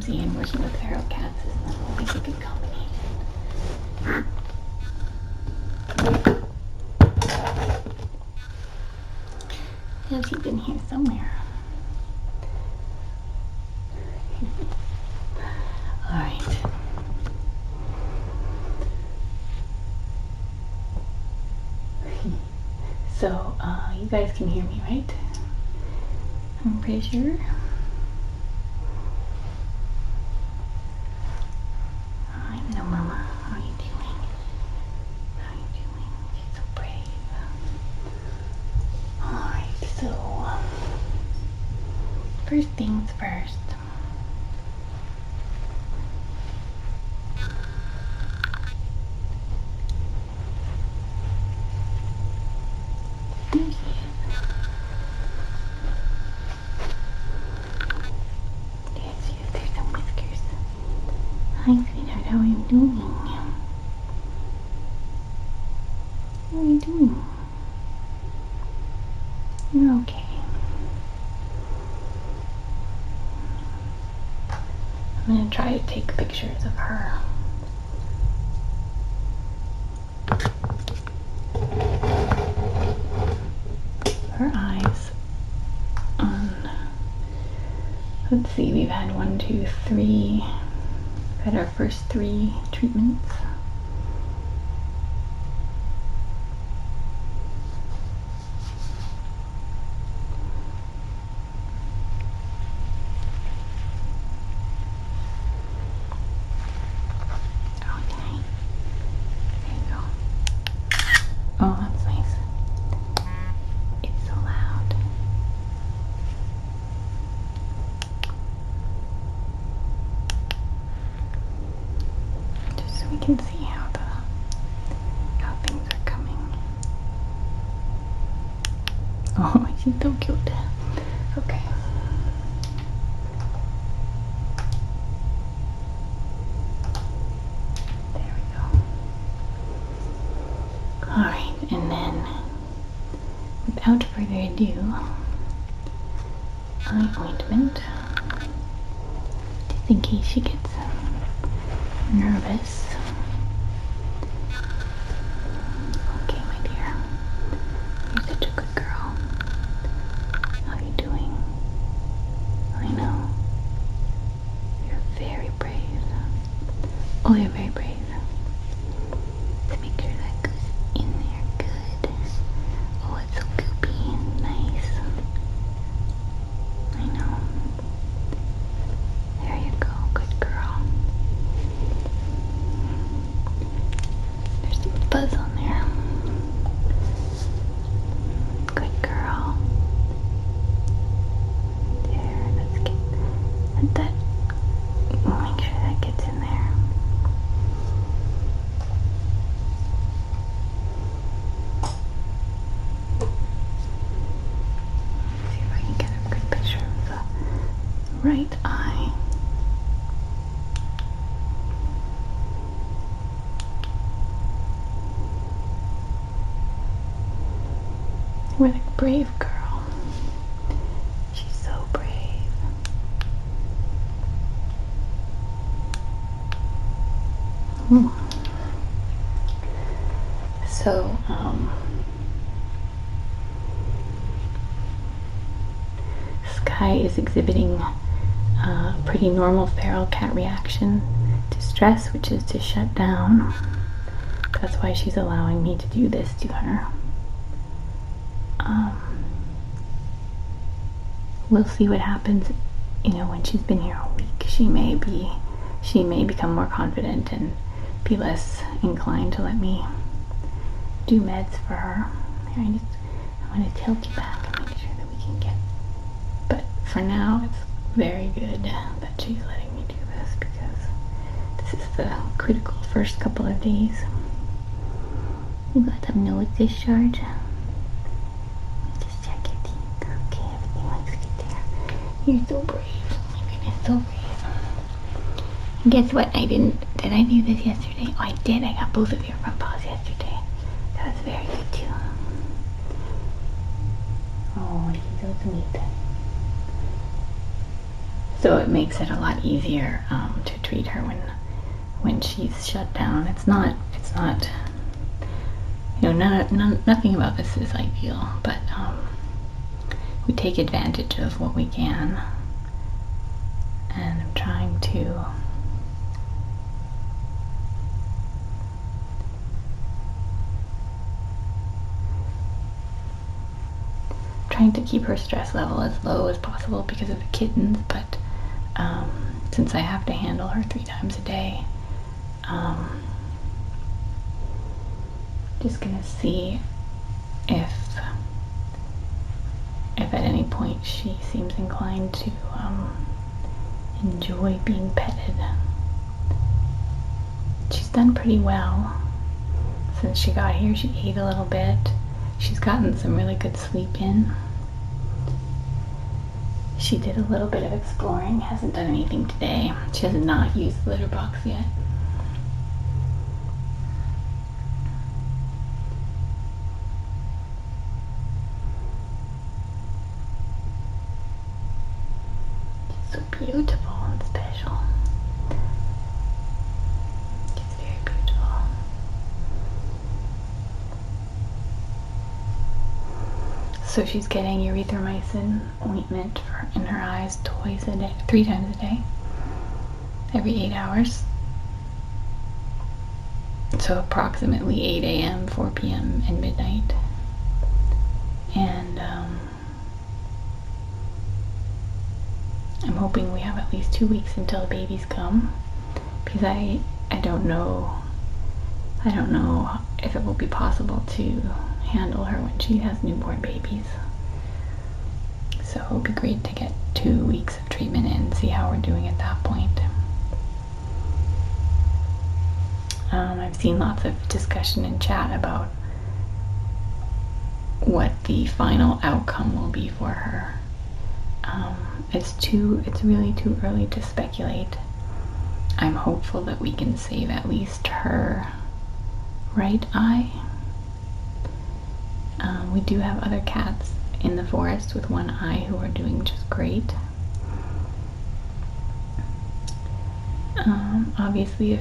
see, and working with feral cats is always a good combination. Yeah, she's in here somewhere. Alright. So, you guys can hear me, right? I'm pretty sure. Hello, Mama. How are you doing? How are you doing? She's so brave. Alright, so first things first. There she is. There she is. There's some whiskers. Hi, sweetheart. How are you doing? How are you doing? You're okay. I'm going to try to take pictures of her. Her eyes on, let's see, we've had 1, 2, 3, we've had our first 3 treatments. Oh, that's nice. It's so loud. Just so we can see how things are coming. Oh, she's so cute. Okay. There we go. Alright, and then without further ado, eye ointment, just in case she gets nervous. Okay, my dear, you're such a good girl. How are you doing? I know. You're very brave. Oh, you're very brave. Let's make sure that goes in there good. Oh, it's so goopy. Nice. I know. There you go. Good girl. There's some fuzz on there. Good girl. There, let's get that. Make sure that gets in there. See if I can get a good picture of the right eye. What a brave girl. She's so brave. Ooh. So, Sky is exhibiting a pretty normal feral cat reaction to stress, which is to shut down. That's why she's allowing me to do this to her. We'll see what happens, you know, when she's been here a week. She may become more confident and be less inclined to let me do meds for her. Here, I want to tilt you back and make sure that we can get, but for now it's very good that she's letting me do this, because this is the critical first couple of days. You got some nose discharge. Just check your teeth. Okay, everything looks good there. You're so brave. Oh my goodness, so brave. And guess what? Did I do this yesterday? Oh, I did. I got both of your front paws yesterday. That was very good too. Oh, she's so sweet. So it makes it a lot easier to treat her when she's shut down. It's not, you know, nothing about this is ideal, but we take advantage of what we can, and I'm trying to keep her stress level as low as possible because of the kittens, but since I have to handle her 3 times a day, just gonna see if at any point she seems inclined to enjoy being petted. She's done pretty well since she got here. She ate a little bit. She's gotten some really good sleep in. She did a little bit of exploring, hasn't done anything today. She has not used the litter box yet. She's so beautiful and special. She's very beautiful. So she's getting erythromycin ointment in her eyes twice a day, 3 times a day, every 8 hours. So approximately 8 a.m., 4 p.m., and midnight. And I'm hoping we have at least 2 weeks until the babies come, because I don't know if it will be possible to handle her when she has newborn babies. So it would be great to get 2 weeks of treatment in and see how we're doing at that point. I've seen lots of discussion in chat about what the final outcome will be for her. It's really too early to speculate. I'm hopeful that we can save at least her right eye. We do have other cats in the forest with one eye who are doing just great. Obviously,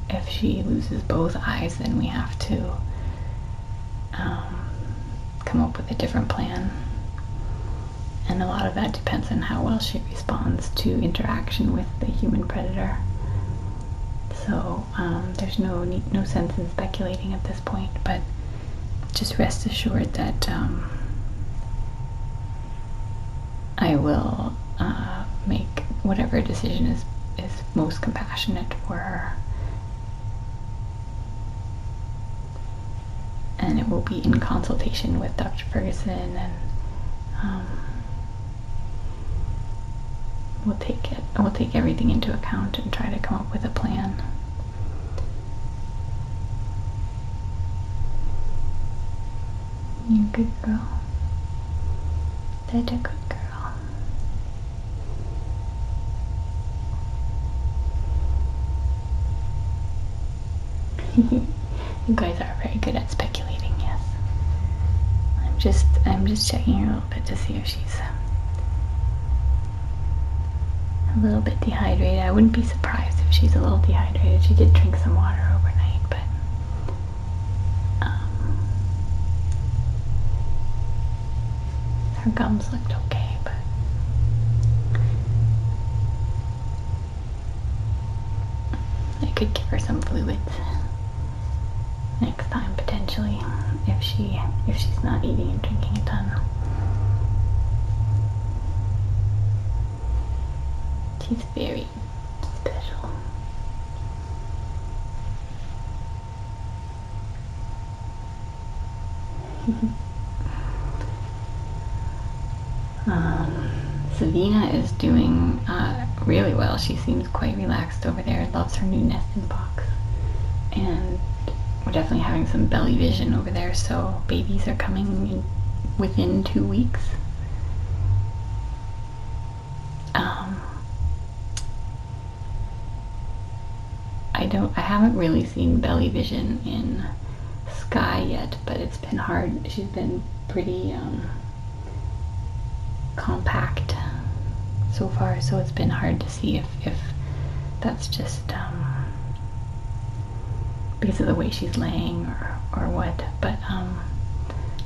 if she loses both eyes, then we have to come up with a different plan. And a lot of that depends on how well she responds to interaction with the human predator. So there's no sense in speculating at this point, but just rest assured that I will make whatever decision is most compassionate for her. And it will be in consultation with Dr. Ferguson, and we'll take everything into account and try to come up with a plan. You're a good girl. Such a good girl. You guys are very good at speculating, yes. I'm just checking her a little bit to see if she's a little bit dehydrated. I wouldn't be surprised if she's a little dehydrated. She did drink some water overnight, but her gums looked okay, but I could give her some fluids next time potentially if she's not eating and drinking a ton. She's very special. Savina is doing really well. She seems quite relaxed over there, loves her new nesting box, and we're definitely having some belly vision over there, so babies are coming in within 2 weeks. I haven't really seen belly vision in Skye yet, but it's been hard. She's been pretty compact, so far, so it's been hard to see if that's just because of the way she's laying or what, but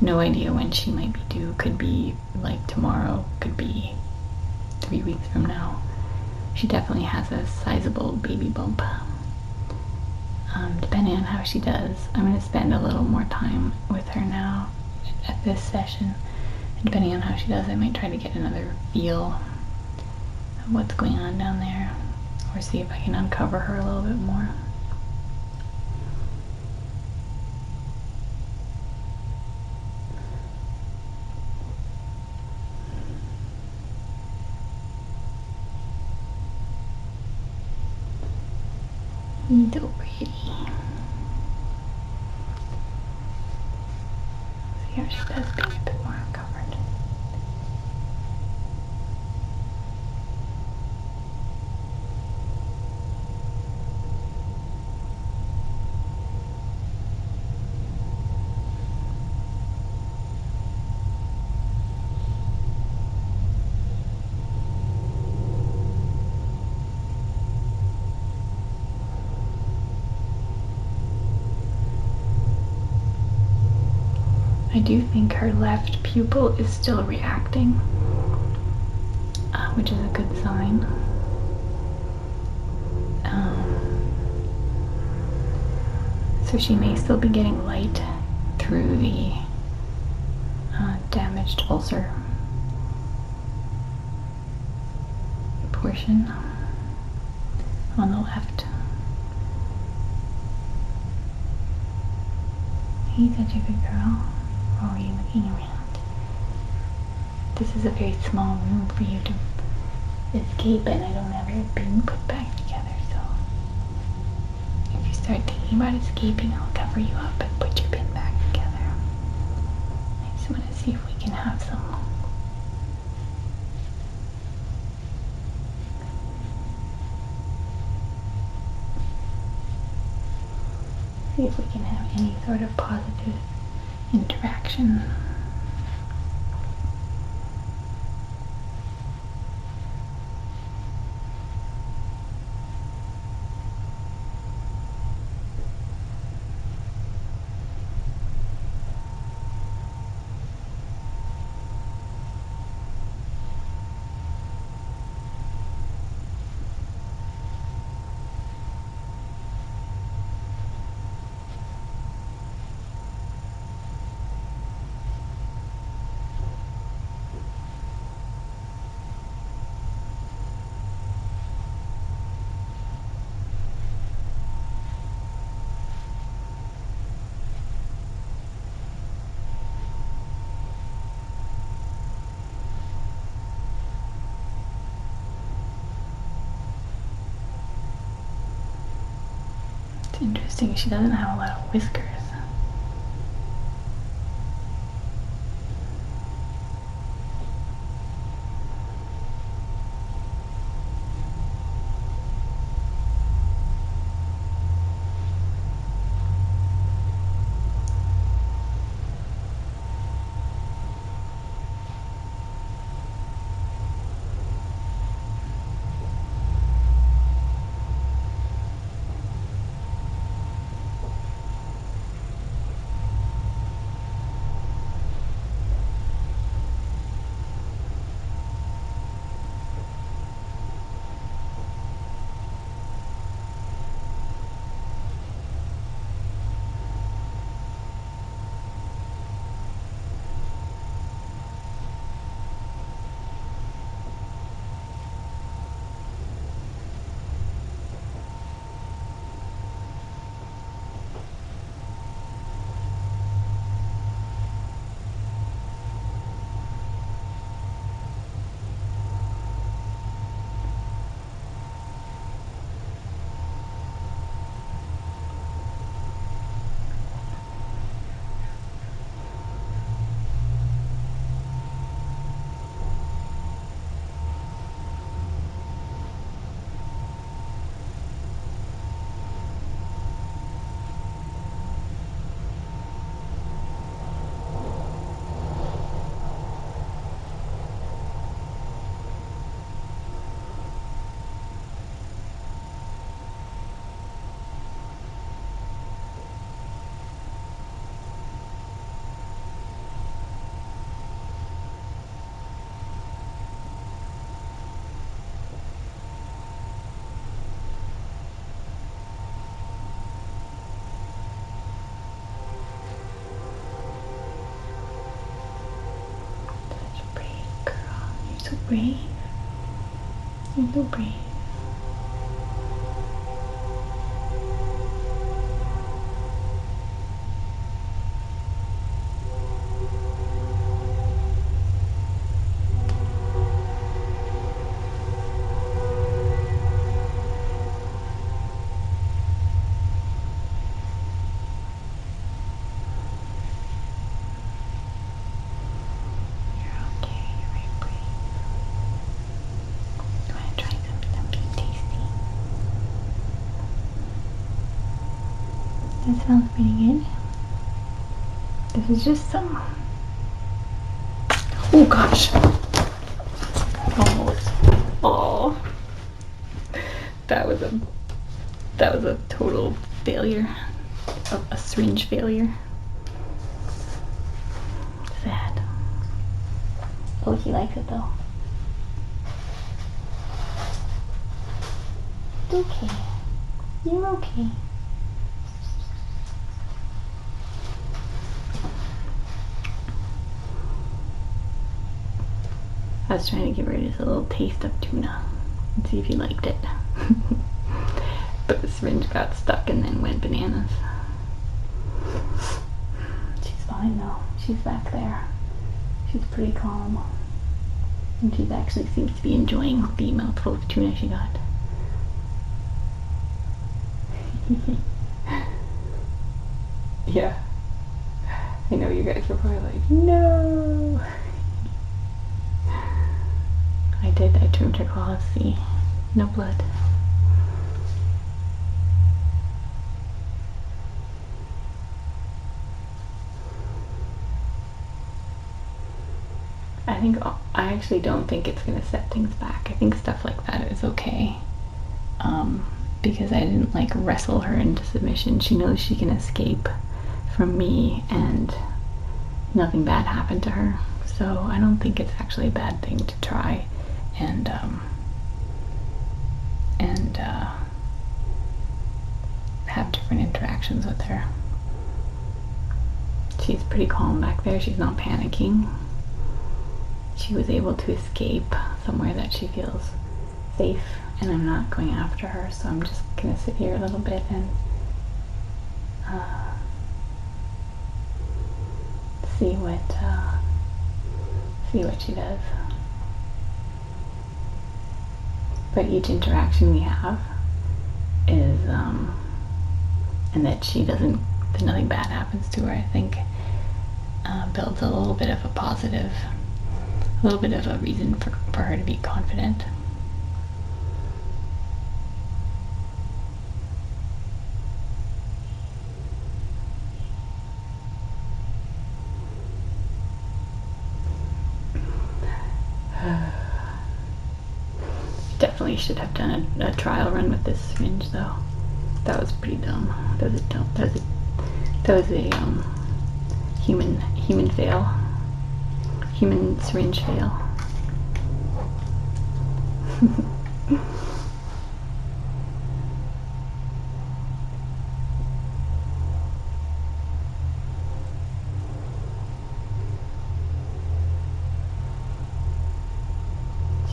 no idea when she might be due. Could be like tomorrow, could be 3 weeks from now. She definitely has a sizable baby bump. Depending on how she does, I'm going to spend a little more time with her now at this session. And depending on how she does, I might try to get another feel of what's going on down there, or see if I can uncover her a little bit more. He's so pretty. See how she does being a bit more uncovered. I do think her left pupil is still reacting, which is a good sign. So she may still be getting light through the damaged ulcer portion on the left. He's such a good girl. Oh, are you looking around? This is a very small room for you to escape in. I don't have your being put back together, so if you start thinking about escaping, I'll cover you up and put your bin back together. I just want to see if we can have some. See if we can have any sort of positive interaction. It's interesting, she doesn't have a lot of whiskers. So brave. You're so brave. That smells pretty good. This is just some. Oh gosh. Almost. Oh. That was a total failure. A syringe failure. Sad. Oh, he likes it though. It's okay. You're okay. I was trying to give her just a little taste of tuna and see if he liked it. But the syringe got stuck and then went bananas. She's fine though. She's back there. She's pretty calm. And she actually seems to be enjoying the mouthful of tuna she got. Yeah. I know you guys were probably like, no! I did. I trimmed her claws. See? No blood. I actually don't think it's going to set things back. I think stuff like that is okay. Because I didn't like wrestle her into submission. She knows she can escape from me and nothing bad happened to her. So I don't think it's actually a bad thing to try and have different interactions with her. She's pretty calm back there. She's not panicking. She was able to escape somewhere that she feels safe, and I'm not going after her, so I'm just gonna sit here a little bit and see what she does. But each interaction we have is and that nothing bad happens to her, I think builds a little bit of a reason for her to be confident. Definitely should have done a trial run with this syringe though. That was pretty dumb. That was a human fail. Human syringe fail.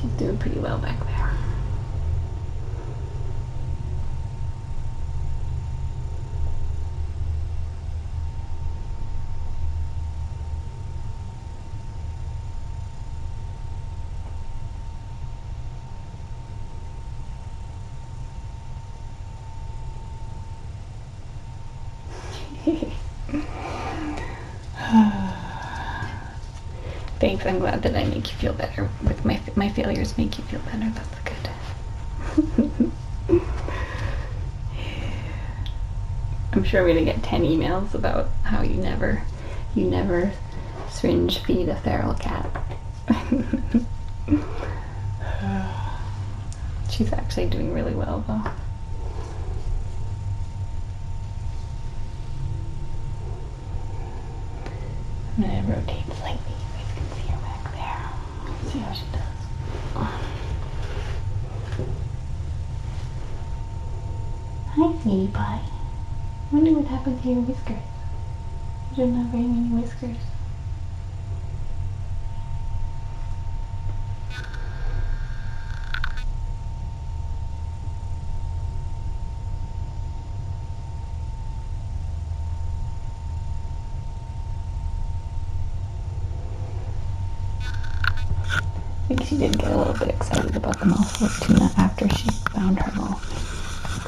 She's doing pretty well back there. Thanks, I'm glad that I make you feel better. With my failures make you feel better. That's good. I'm sure I'm gonna get 10 emails about how you never syringe feed a feral cat. She's actually doing really well though. I'm gonna rotate slightly. You guys can see her back there. See how she does. Hi, sweetie pie. I wonder what happened to your whiskers. You don't have very many whiskers. I think she did get a little bit excited about the mouthful of tuna after she found her little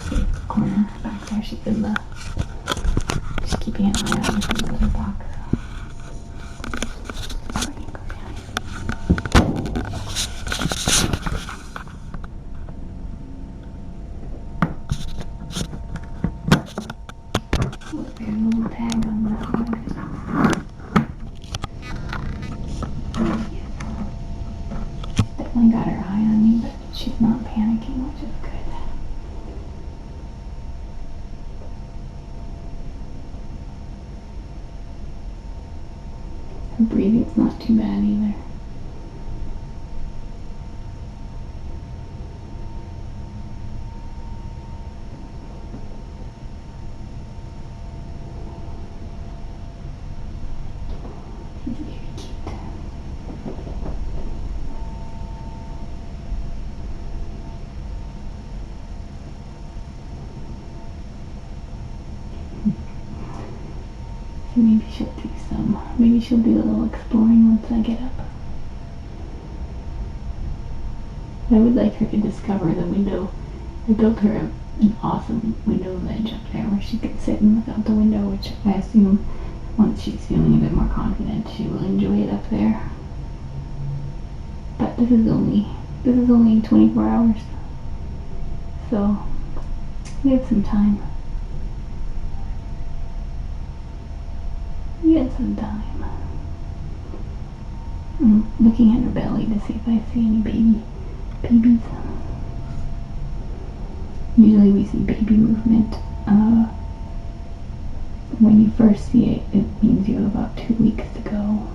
safe corner back there. She's in the, just keeping an eye on the litter box. There's a little tag on that one. Definitely got her eye on me, but she's not panicking, which is good. Her breathing's not too bad either. She's very cute. So maybe she'll do maybe she'll do a little exploring once I get up. I would like her to discover the window. I built her an awesome window ledge up there where she could sit and look out the window, which I assume once she's feeling a bit more confident, she will enjoy it up there. But this is only 24 hours, so we have some time. We had some time. I'm looking at her belly to see if I see any babies. Usually we see baby movement. When you first see it, it means you have about 2 weeks to go.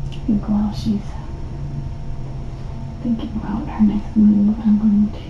I think while she's thinking about her next move, I'm going to